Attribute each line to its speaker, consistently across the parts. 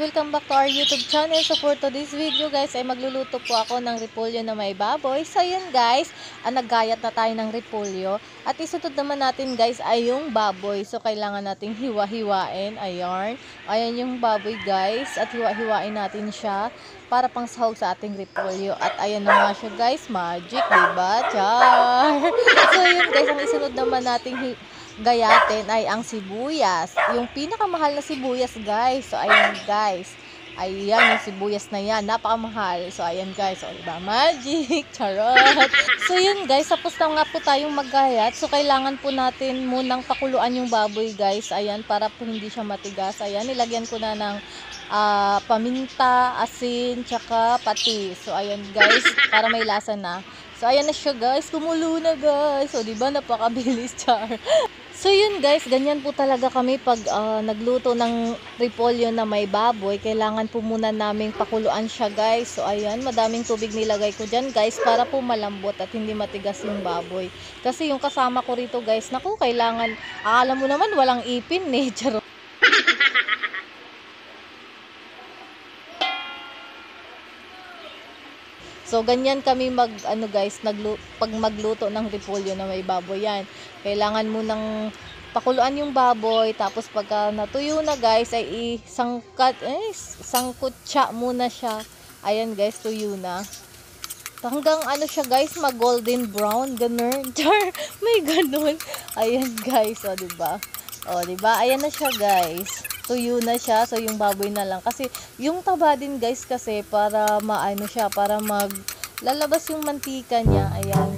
Speaker 1: welcome back to our YouTube channel. So for today's video guys ay magluluto po ako ng repolyo na may baboy. So yun guys, naggayat na tayo ng repolyo. At isunod naman natin guys ay yung baboy. So kailangan nating hiwa-hiwain. Ayan yung baboy guys. At hiwa-hiwain natin siya para pang sahog sa ating repolyo. At ayan na nga siya guys, magic, diba? Char! So yun guys, ang isunod naman nating gayatin ay ang sibuyas. Yung pinakamahal na sibuyas guys. So ayan guys. Ayan yung sibuyas na yan. Napakamahal. So ayan guys. O diba? Magic. Charot. So yun guys. Tapos na nga po tayong maggayat. So kailangan po natin munang pakuluan yung baboy guys. Ayan. Para po hindi siya matigas. Ayan. Nilagyan ko na ng paminta, asin, tsaka patis. So ayan guys. Para may lasa na. So ayan na siya guys. Kumulo na guys. So diba? Napakabilis. Char. So yun guys, ganyan po talaga kami pag nagluto ng repolyo na may baboy. Kailangan po muna naming pakuluan siya guys. So ayan, madaming tubig nilagay ko dyan guys para po malambot at hindi matigas yung baboy. Kasi yung kasama ko rito guys, naku, kailangan, alam mo naman walang ipin eh. Charot. So ganyan kami pag magluto ng repolyo na may baboy yan. Kailangan mo nang pakuluan yung baboy, tapos pagka natuyo na guys ay sangkutsa muna siya. Ayan guys, tuyo na. Hanggang siya guys, mag golden brown, ganun. May ganun. Ayan guys, o diba? O diba? Ayan na siya guys. Tuyo na siya, so yung baboy na lang. Kasi yung taba din guys kasi para siya, para lalabas yung mantika niya. Ayan.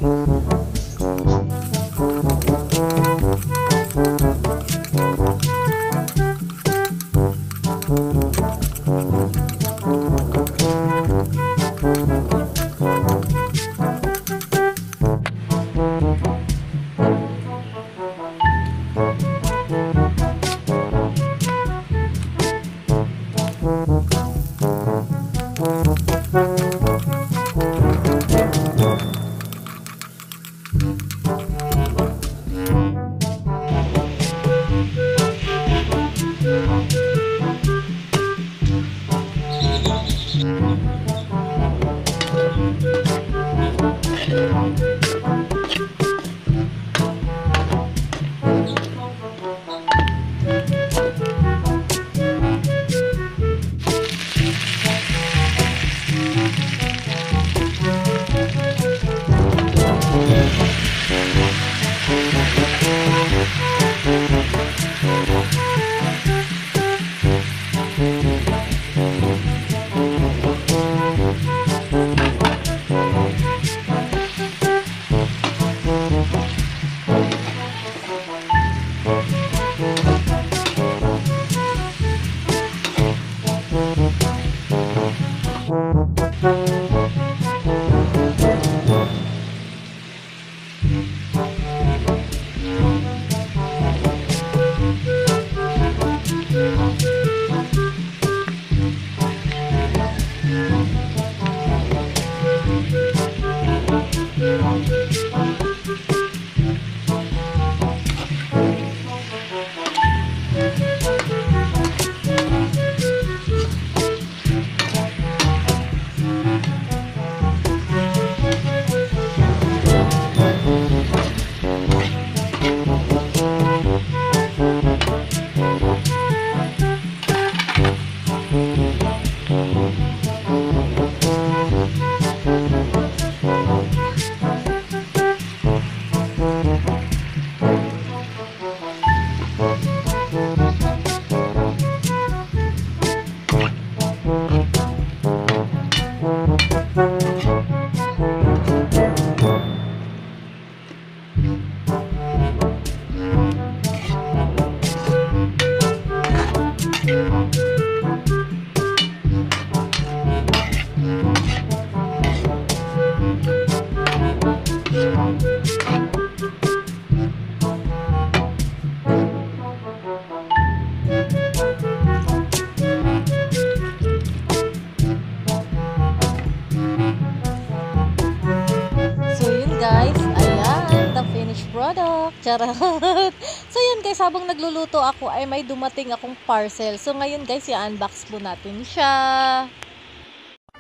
Speaker 1: Charot. So yun guys, habang nagluluto ako ay may dumating akong parcel. So ngayon guys, i-unbox po natin siya.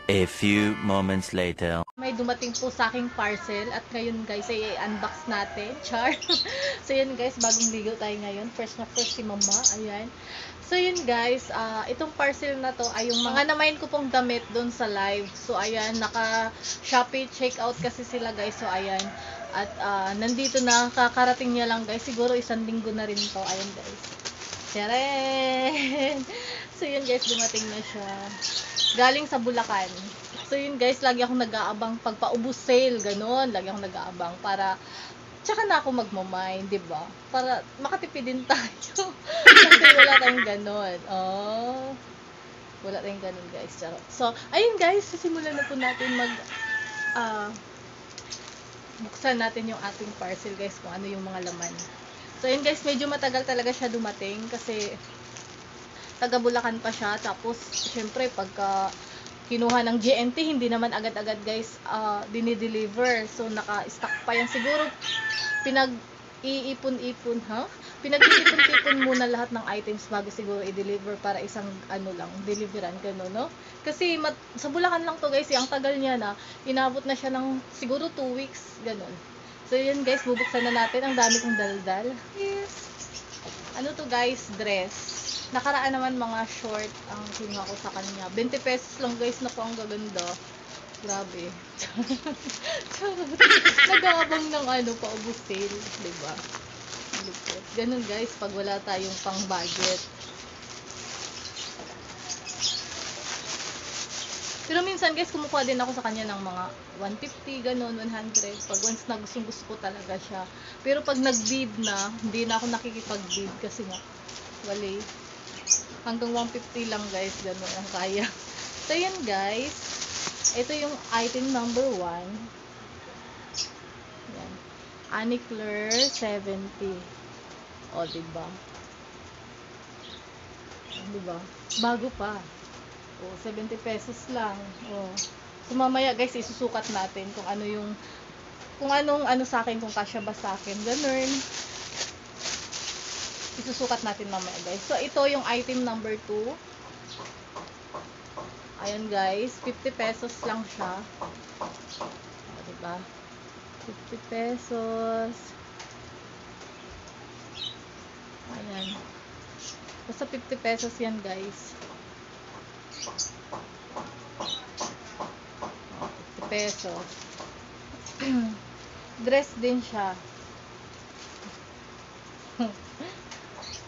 Speaker 2: A few moments later.
Speaker 1: May dumating po sa aking parcel at ngayon guys ay i-unbox natin. Char. So yun guys, bagong ligo tayo ngayon. First na first si mama. Ayan. So yun guys, itong parcel na to ay yung mga namain ko pong damit doon sa live. So ayan, naka Shopee checkout kasi sila guys. So ayan. At nandito na, kakarating niya lang guys. Siguro isang linggo na rin to. Ayan guys. Tcharan! So yun guys, dumating na siya. Galing sa Bulacan. So yun guys, lagi akong nag-aabang pagpaubos sale, ganun. Lagi akong nag-aabang para tsaka na ako magmamay, 'di ba? Para makatipid din tayo. Kasi wala tayong ganun. Oh. Wala tayong ganun, guys. Charot. So, ayun guys, sisimulan na po natin buksan natin yung ating parcel, guys, kung ano yung mga laman. So, ayun guys, medyo matagal talaga siya dumating kasi taga Bulacan pa siya. Tapos, syempre, pagka kinuha ng GNT, hindi naman agad-agad guys dinideliver. So, naka-stock pa yan. Siguro, pinag-iipon-ipon, pinag-iipon-ipon muna lahat ng items bago siguro i-deliver para isang deliveran, gano'n, no? Kasi, sa Bulacan lang to guys, ang tagal niya na, inabot na siya ng siguro 2 weeks, gano'n. So, yun guys, bubuksan na natin. Ang dami kong daldal. Yes. Ano to guys? Dress. Nakaraan naman mga short ang kinuha ko sa kanya. 20 pesos lang guys, naku, ang gaganda. Grabe. Nag-aabang ng paubos sale, diba? Lupit. Ganun guys, pag wala tayong pang budget. Pero minsan guys, kumukuha din ako sa kanya ng mga 150, ganun, 100. Pag once na gusto ko talaga siya. Pero pag nag-bid na, hindi na ako nakikipag-bid kasi nga, wali. Hanggang 150 lang guys, ganun ang kaya. So yan guys, ito yung item number 1. Yan. Anicler 70. O, diba? Diba? Bago pa. O, 70 pesos lang. O. So mamaya guys, isusukat natin kung ano yung kung anong sa akin, kung kasya ba sa akin. Ganun. Isusukat natin mamaya guys. So ito yung item number 2. Ayan guys, 50 pesos lang siya. O, diba? 50 pesos. Ayan. Basta 50 pesos yan guys. 50 pesos. Dress din siya.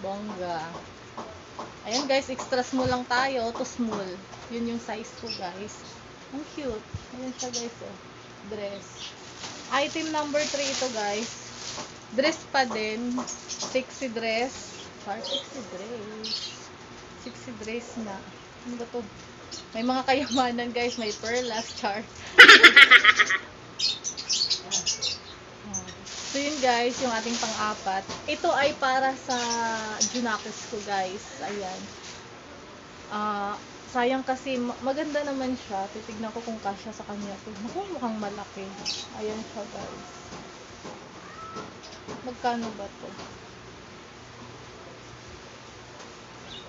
Speaker 1: Bongga. Ayan guys, extra small lang tayo to small. Yun yung size ko guys. Ang cute. Ayan siya guys, oh. Dress. Item number 3 ito guys. Dress pa din. Sexy dress. Sexy dress. Sexy dress na. Ano ba to? May mga kayamanan guys. May perlas, char. So yun guys, yung ating pang-apat. Ito ay para sa Junakos ko guys. Ayan. Sayang kasi maganda naman siya. Titignan ko kung kasya sa kanya. Naku, mukhang malaki. Ayan siya guys. Magkano ba to?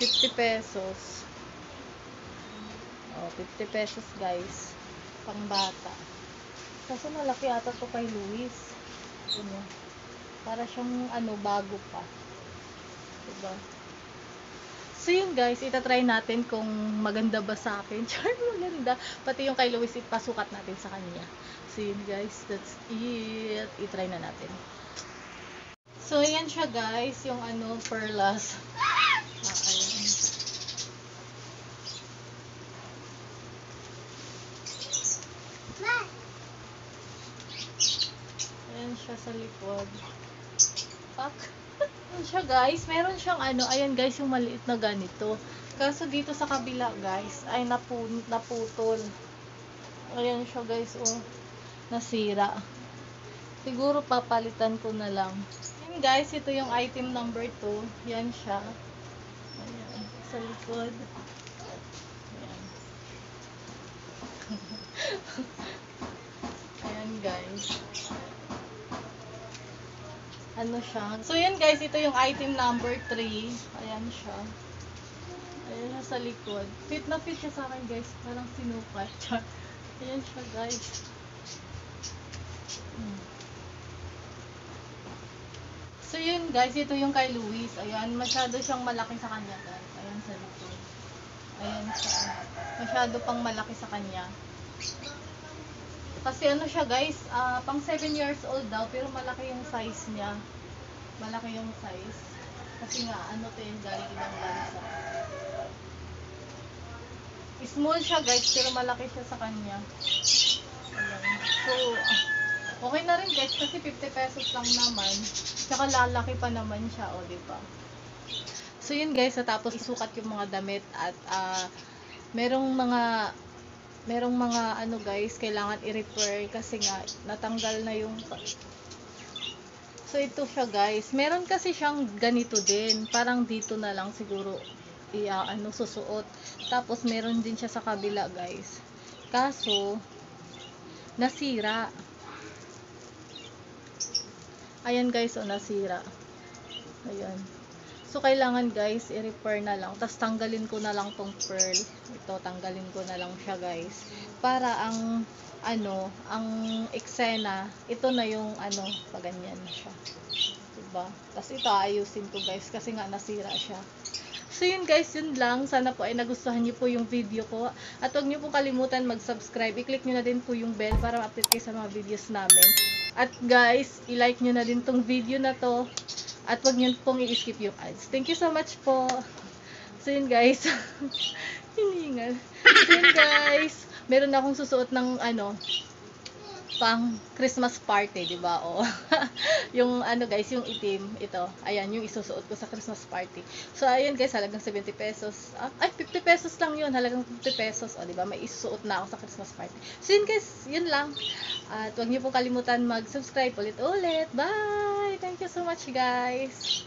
Speaker 1: 50 pesos. Oh, 50 pesos guys. Pang bata. Kaso malaki ata to kay Luis. Para siyang bago pa, diba? So yun guys, itatry natin kung maganda ba sa akin. Char, maganda. Pati yung kay Luis, ipasukat natin sa kanya. So yun guys, that's it. Itry na natin. So yan siya guys, yung perlas. Ayan. Ayan siya sa likod. Pak. Ayan siya guys. Meron siyang ayan guys, yung maliit na ganito. Kaso dito sa kabila guys, ay naputol. Ayan siya guys, oh. Nasira. Siguro papalitan ko na lang. Ayan guys, ito yung item number 2. Yan siya. Ayan, sa likod. Ayan. Ayan guys. ano siya. So yun guys, ito yung item number 3. Ayan siya. Ayan siya sa likod. Fit na fit siya sa akin guys. Parang sinukat siya. Ayan siya guys. So yun guys, ito yung kay Luis. Ayan, masyado siyang malaki sa kanya guys. Ayan sa likod. Ayan siya. Masyado pang malaki sa kanya. Kasi ano siya guys, pang 7 years old daw, pero malaki yung size niya. Malaki yung size. Kasi nga, ano to yung galing ibang bansa. Small siya guys, pero malaki siya sa kanya. Ayan. So, okay na rin guys, kasi 50 pesos lang naman. Tsaka lalaki pa naman siya, o diba? So yun guys, tapos isukat yung mga damit at merong mga ano guys, kailangan i-repair kasi nga natanggal na yung. So ito siya guys, meron kasi siyang ganito din, parang dito na lang siguro susuot. Tapos meron din siya sa kabila guys, kaso nasira. Ayan guys, nasira. Ayan. So, kailangan guys, i-repair na lang. Tapos, tanggalin ko na lang tong pearl. Ito, tanggalin ko na lang siya guys. Para ang eksena, ito na yung paganyan siya. Diba? Tapos, ito, ayusin ko guys. Kasi nga, nasira siya. So, yun guys, yun lang. Sana po ay nagustuhan niyo po yung video ko. At huwag niyo po kalimutan mag-subscribe. I-click niyo na din po yung bell para ma-update kayo sa mga videos namin. At guys, i-like niyo na din tong video na to. At wag niyo pong i-skip yung ads. Thank you so much po. So yun guys. Hiningal. So yun guys. Meron akong susuot ng pang Christmas party, di ba? O. Yung guys, yung itim, ito. Ayan, yung isusuot ko sa Christmas party. So ayun guys, halagang 70 pesos. Ay, 50 pesos lang yun. Halagang 50 pesos. O, di ba? May isusuot na ako sa Christmas party. So yun guys, yun lang. At huwag niyo pong kalimutan mag-subscribe ulit-ulit. Bye! Thank you so much guys!